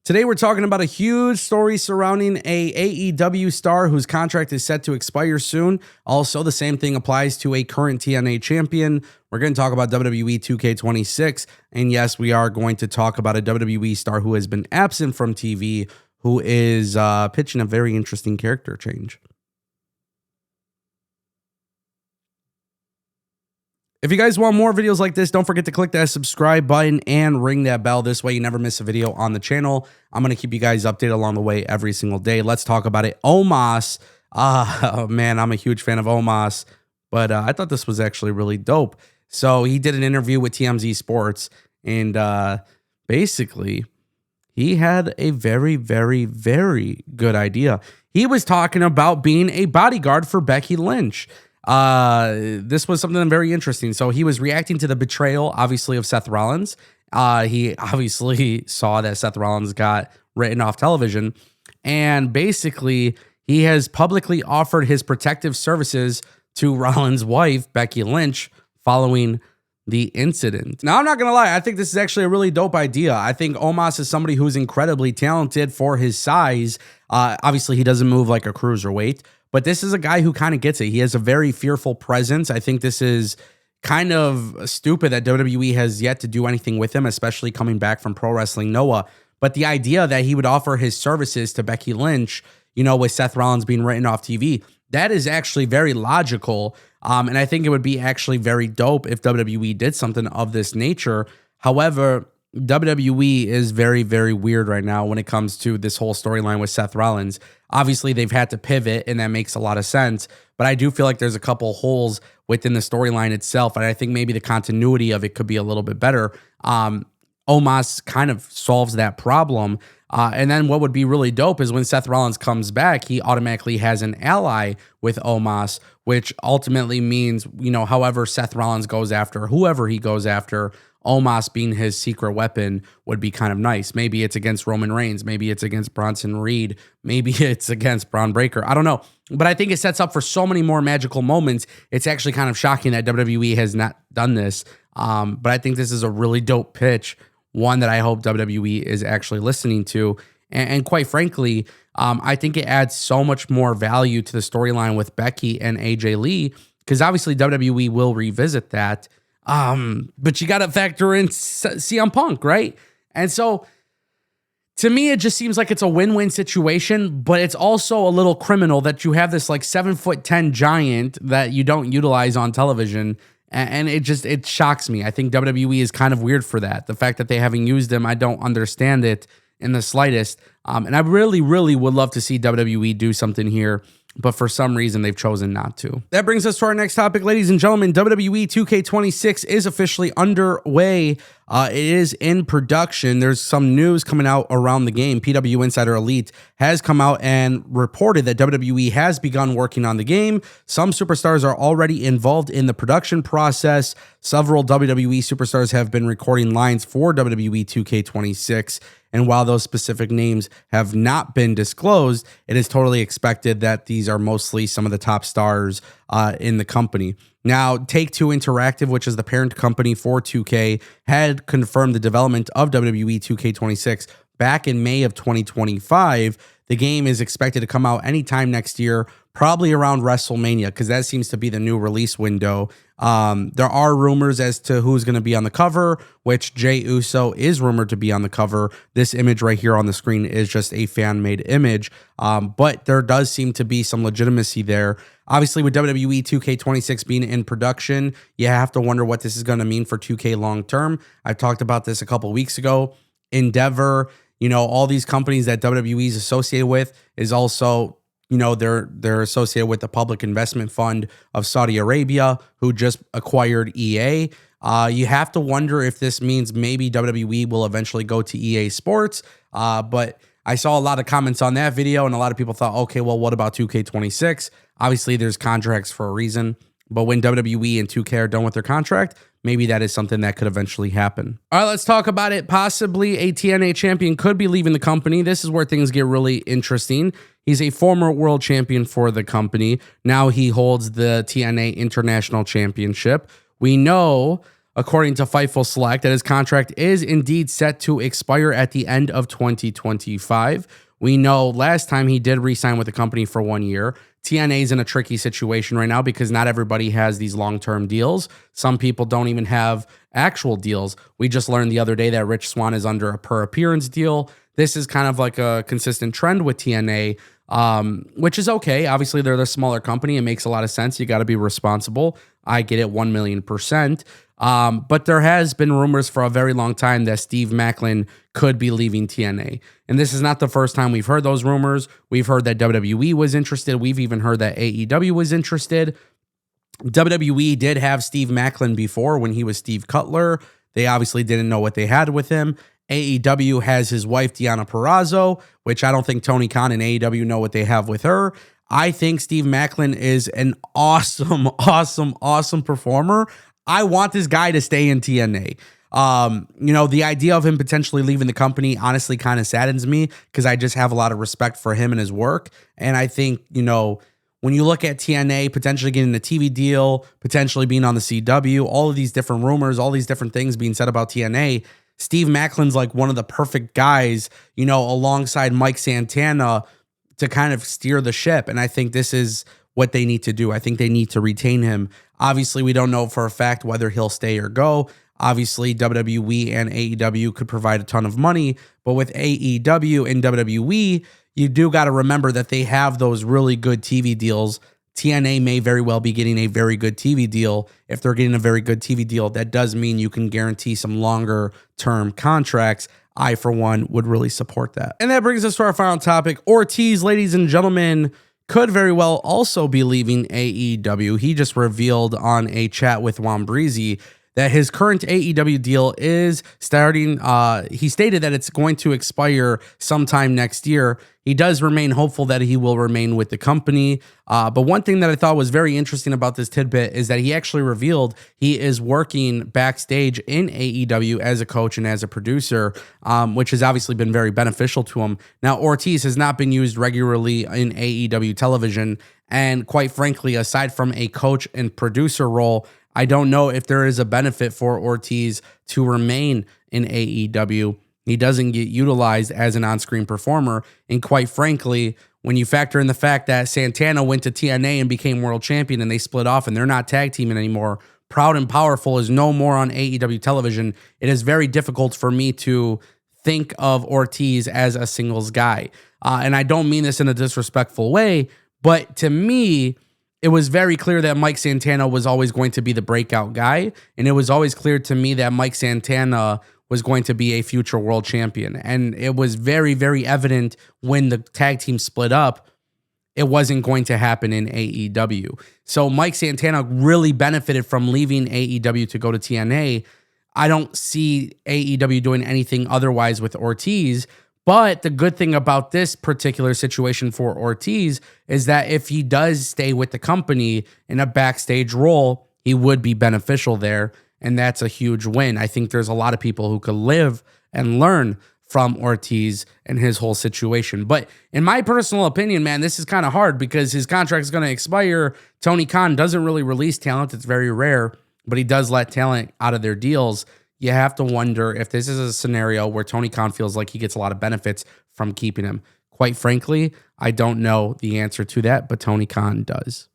Today, we're talking about a huge story surrounding a AEW star whose contract is set to expire soon. Also, the same thing applies to a current TNA champion. We're going to talk about WWE 2K26. And yes, we are going to talk about a WWE star who has been absent from TV, who is pitching a very interesting character change. If you guys want more videos like this, don't forget to click that subscribe button and ring that bell. This way you never miss a video on the channel. I'm going to keep you guys updated along the way every single day. Let's talk about it. Omos. Man, I'm a huge fan of Omos, but I thought this was actually really dope. So he did an interview with TMZ Sports, and basically he had a very, very, very good idea. He was talking about being a bodyguard for Becky Lynch. This was something very interesting. So he was reacting to the betrayal, obviously, of Seth Rollins. He obviously saw that Seth Rollins got written off television, and basically he has publicly offered his protective services to Rollins' wife, Becky Lynch, following the incident. Now, I'm not going to lie. I think this is actually a really dope idea. I think Omos is somebody who's incredibly talented for his size. Obviously, he doesn't move like a cruiserweight, but this is a guy who kind of gets it. He has a very fearful presence. I think this is kind of stupid that WWE has yet to do anything with him, especially coming back from Pro Wrestling Noah. But the idea that he would offer his services to Becky Lynch, you know, with Seth Rollins being written off TV, that is actually very logical. And I think it would be actually very dope if WWE did something of this nature. However, WWE is very, very weird right now when it comes to this whole storyline with Seth Rollins. Obviously, they've had to pivot, and that makes a lot of sense. But I do feel like there's a couple holes within the storyline itself, and I think maybe the continuity of it could be a little bit better. Omos kind of solves that problem. And then what would be really dope is when Seth Rollins comes back, he automatically has an ally with Omos, which ultimately means, you know, however Seth Rollins goes after, whoever he goes after, Omos being his secret weapon would be kind of nice. Maybe it's against Roman Reigns. Maybe it's against Bronson Reed. Maybe it's against Braun Breaker. I don't know. But I think it sets up for so many more magical moments. It's actually kind of shocking that WWE has not done this. But I think this is a really dope pitch, one that I hope WWE is actually listening to. And quite frankly, I think it adds so much more value to the storyline with Becky and AJ Lee, because obviously WWE will revisit that. But you got to factor in CM Punk, right? And so to me, it just seems like it's a win-win situation, but it's also a little criminal that you have this like 7'10" giant that you don't utilize on television. And it shocks me. I think WWE is kind of weird for that. The fact that they haven't used him, I don't understand it in the slightest. And I really, really would love to see WWE do something here, but for some reason they've chosen not to. That brings us to our next topic, ladies and gentlemen. WWE 2K26 is officially underway. It is in production. There's some news coming out around the game. PW Insider Elite has come out and reported that WWE has begun working on the game. Some superstars are already involved in the production process. Several WWE superstars have been recording lines for WWE 2K26. And while those specific names have not been disclosed, it is totally expected that these are mostly some of the top stars in the company. Now, Take-Two Interactive, which is the parent company for 2K, had confirmed the development of WWE 2K26 back in May of 2025. The game is expected to come out anytime next year, probably around WrestleMania, because that seems to be the new release window. There are rumors as to who's going to be on the cover, which Jey Uso is rumored to be on the cover. This image right here on the screen is just a fan-made image, but there does seem to be some legitimacy there. Obviously, with WWE 2K26 being in production, you have to wonder what this is going to mean for 2K long-term. I talked about this a couple weeks ago. Endeavor, you know, all these companies that WWE is associated with is also, you know, they're associated with the Public Investment Fund of Saudi Arabia, who just acquired EA. You have to wonder if this means maybe WWE will eventually go to EA Sports. But I saw a lot of comments on that video, and a lot of people thought, okay, well, what about 2K26? Obviously, there's contracts for a reason. But when WWE and 2K are done with their contract, maybe that is something that could eventually happen. All right, let's talk about it. Possibly a TNA champion could be leaving the company. This is where things get really interesting. He's a former world champion for the company. Now he holds the TNA International Championship. We know according to Fightful Select, that his contract is indeed set to expire at the end of 2025. We know last time he did re-sign with the company for 1 year. TNA is in a tricky situation right now because not everybody has these long-term deals. Some people don't even have actual deals. We just learned the other day that Rich Swann is under a per appearance deal. This is kind of like a consistent trend with TNA, which is okay. Obviously, they're the smaller company. It makes a lot of sense. You got to be responsible. I get it 1,000,000%. But there has been rumors for a very long time that Steve Maclin could be leaving TNA. And this is not the first time we've heard those rumors. We've heard that WWE was interested. We've even heard that AEW was interested. WWE did have Steve Maclin before when he was Steve Cutler. They obviously didn't know what they had with him. AEW has his wife, Deonna Purrazzo, which I don't think Tony Khan and AEW know what they have with her. I think Steve Maclin is an awesome performer. I want this guy to stay in TNA. The idea of him potentially leaving the company honestly kind of saddens me because I just have a lot of respect for him and his work. And I think, when you look at TNA potentially getting a TV deal, potentially being on the CW, all of these different rumors, all these different things being said about TNA, Steve Maclin's like one of the perfect guys, alongside Mike Santana to kind of steer the ship. And I think this is what they need to do. I think they need to retain him. Obviously, we don't know for a fact whether he'll stay or go. Obviously, WWE and AEW could provide a ton of money, but with AEW and WWE, you do got to remember that they have those really good TV deals. TNA may very well be getting a very good TV deal. If they're getting a very good TV deal, that does mean you can guarantee some longer term contracts. I, for one, would really support that. And that brings us to our final topic. Ortiz, ladies and gentlemen, could very well also be leaving AEW. He just revealed on a chat with Juan Breezy that his current AEW deal is starting. He stated that it's going to expire sometime next year. He does remain hopeful that he will remain with the company. But one thing that I thought was very interesting about this tidbit is that he actually revealed he is working backstage in AEW as a coach and as a producer, which has obviously been very beneficial to him. Now, Ortiz has not been used regularly in AEW television. And quite frankly, aside from a coach and producer role, I don't know if there is a benefit for Ortiz to remain in AEW. He doesn't get utilized as an on-screen performer. And quite frankly, when you factor in the fact that Santana went to TNA and became world champion and they split off and they're not tag teaming anymore, Proud and Powerful is no more on AEW television. It is very difficult for me to think of Ortiz as a singles guy. And I don't mean this in a disrespectful way, but to me, it was very clear that Mike Santana was always going to be the breakout guy. And it was always clear to me that Mike Santana was going to be a future world champion. And it was very, very evident when the tag team split up, it wasn't going to happen in AEW. So Mike Santana really benefited from leaving AEW to go to TNA. I don't see AEW doing anything otherwise with Ortiz. But the good thing about this particular situation for Ortiz is that if he does stay with the company in a backstage role, he would be beneficial there. And that's a huge win. I think there's a lot of people who could live and learn from Ortiz and his whole situation. But in my personal opinion, man, this is kind of hard because his contract is going to expire. Tony Khan doesn't really release talent. It's very rare, but he does let talent out of their deals. You have to wonder if this is a scenario where Tony Khan feels like he gets a lot of benefits from keeping him. Quite frankly, I don't know the answer to that, but Tony Khan does.